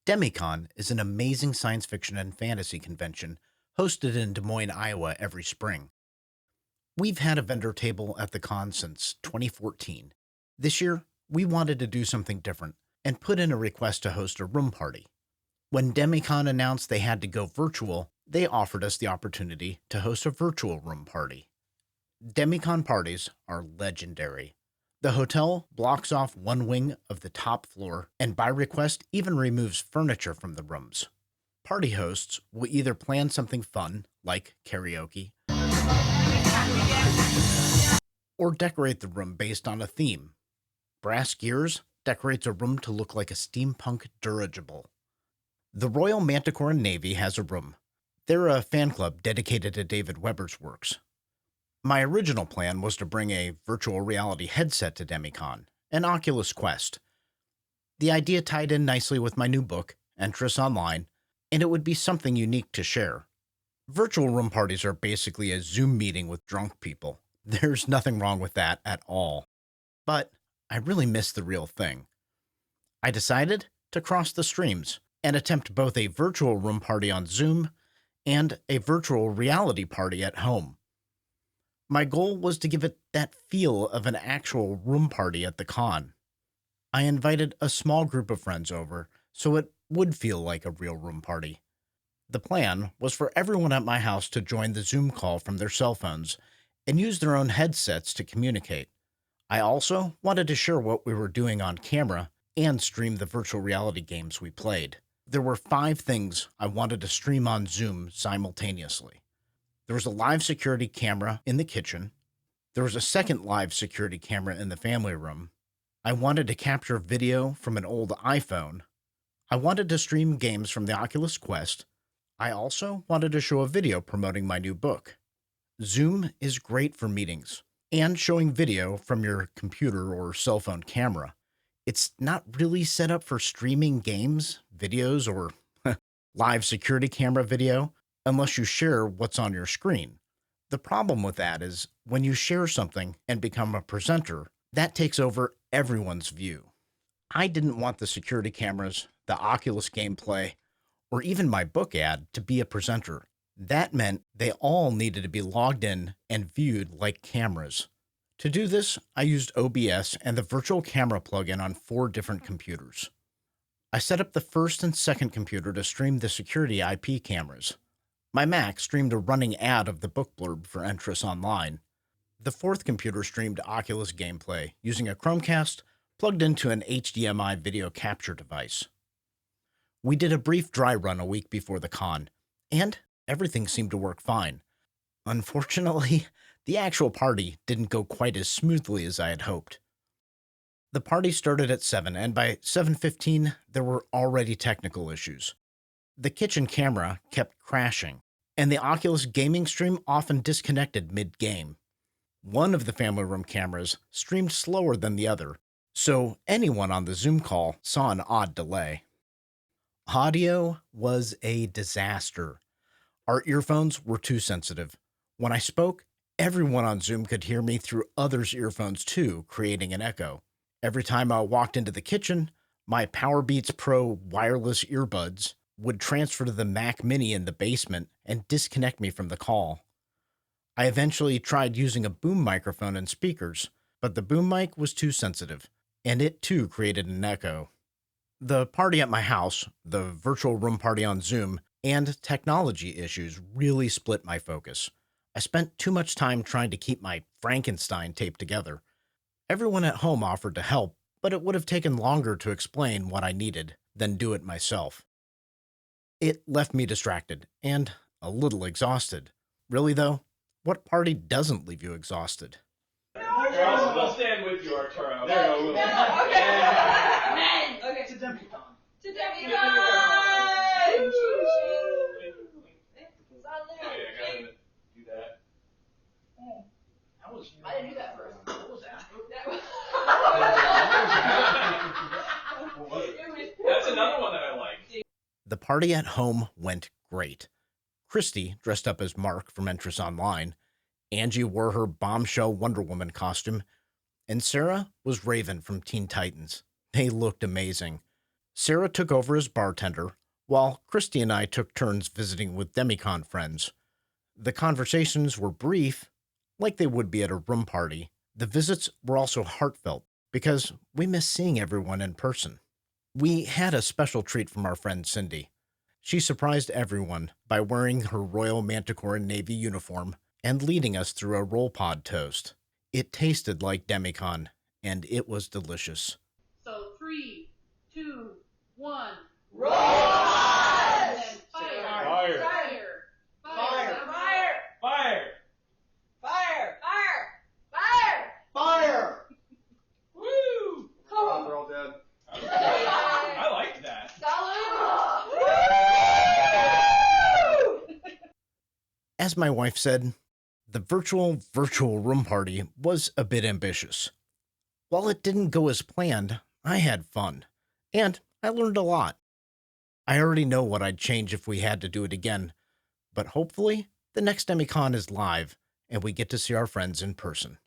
Demicon is an amazing science fiction and fantasy convention hosted in Des Moines, Iowa every spring. We've had a vendor table at the con since 2014. This year, we wanted to do something different and put in a request to host a room party. When Demicon announced they had to go virtual, they offered us the opportunity to host a virtual room party. Demicon parties are legendary. The hotel blocks off one wing of the top floor and by request even removes furniture from the rooms. Party hosts will either plan something fun, like karaoke, or decorate the room based on a theme. Brass Gears decorates a room to look like a steampunk dirigible. The Royal Manticoran Navy has a room. They're a fan club dedicated to David Weber's works. My original plan was to bring a virtual reality headset to Demicon, an Oculus Quest. The idea tied in nicely with my new book, Entriss Online, and it would be something unique to share. Virtual room parties are basically a Zoom meeting with drunk people. There's nothing wrong with that at all. But I really miss the real thing. I decided to cross the streams and attempt both a virtual room party on Zoom and a virtual reality party at home. My goal was to give it that feel of an actual room party at the con. I invited a small group of friends over so it would feel like a real room party. The plan was for everyone at my house to join the Zoom call from their cell phones and use their own headsets to communicate. I also wanted to share what we were doing on camera and stream the virtual reality games we played. There were 5 things I wanted to stream on Zoom simultaneously. There was a live security camera in the kitchen. There was a second live security camera in the family room. I wanted to capture video from an old iPhone. I wanted to stream games from the Oculus Quest. I also wanted to show a video promoting my new book. Zoom is great for meetings and showing video from your computer or cell phone camera. It's not really set up for streaming games, videos, or live security camera video unless you share what's on your screen. The problem with that is when you share something and become a presenter, that takes over everyone's view. I didn't want the security cameras, the Oculus gameplay, or even my book ad to be a presenter. That meant they all needed to be logged in and viewed like cameras. To do this, I used OBS and the virtual camera plugin on 4 different computers. I set up the first and second computer to stream the security IP cameras. My Mac streamed a running ad of the book blurb for Entriss Online. The 4th computer streamed Oculus gameplay using a Chromecast plugged into an HDMI video capture device. We did a brief dry run a week before the con, and everything seemed to work fine. Unfortunately, the actual party didn't go quite as smoothly as I had hoped. The party started at 7, and by 7:15, there were already technical issues. The kitchen camera kept crashing, and the Oculus gaming stream often disconnected mid-game. One of the family room cameras streamed slower than the other, so anyone on the Zoom call saw an odd delay. Audio was a disaster. Our earphones were too sensitive. When I spoke, everyone on Zoom could hear me through others' earphones too, creating an echo. Every time I walked into the kitchen, my Powerbeats Pro wireless earbuds would transfer to the Mac Mini in the basement and disconnect me from the call. I eventually tried using a boom microphone and speakers, but the boom mic was too sensitive, and it too created an echo. The party at my house, the virtual room party on Zoom, and technology issues really split my focus. I spent too much time trying to keep my Frankenstein tape together. Everyone at home offered to help, but it would have taken longer to explain what I needed than do it myself. It left me distracted and a little exhausted. Really though, what party doesn't leave you exhausted? We'll stand with you, Arturo. There you go. Okay. Men. Okay. To Demicon. To Demicon. It's on there. Oh, yeah, I gotta do that. Oh. How was I didn't do that first. What was that? That That's another one that I like. The party at home went great. Cristi dressed up as Mark from Entriss Online. Angie wore her bombshell Wonder Woman costume. And Sarah was Raven from Teen Titans. They looked amazing. Sarah took over as bartender, while Cristi and I took turns visiting with Demicon friends. The conversations were brief, like they would be at a room party. The visits were also heartfelt, because we miss seeing everyone in person. We had a special treat from our friend Cindy. She surprised everyone by wearing her Royal Manticoran Navy uniform and leading us through a roll pod toast. It tasted like Demicon, and it was delicious. So 3, 2, 1. Roll on! And then fire. Fire. Fire. Fire. Fire! Fire! Fire! Fire! Fire! Woo! Come They're all dead. on! I like that. As my wife said, the virtual room party was a bit ambitious. While it didn't go as planned, I had fun, and I learned a lot. I already know what I'd change if we had to do it again, but hopefully the next Demicon is live and we get to see our friends in person.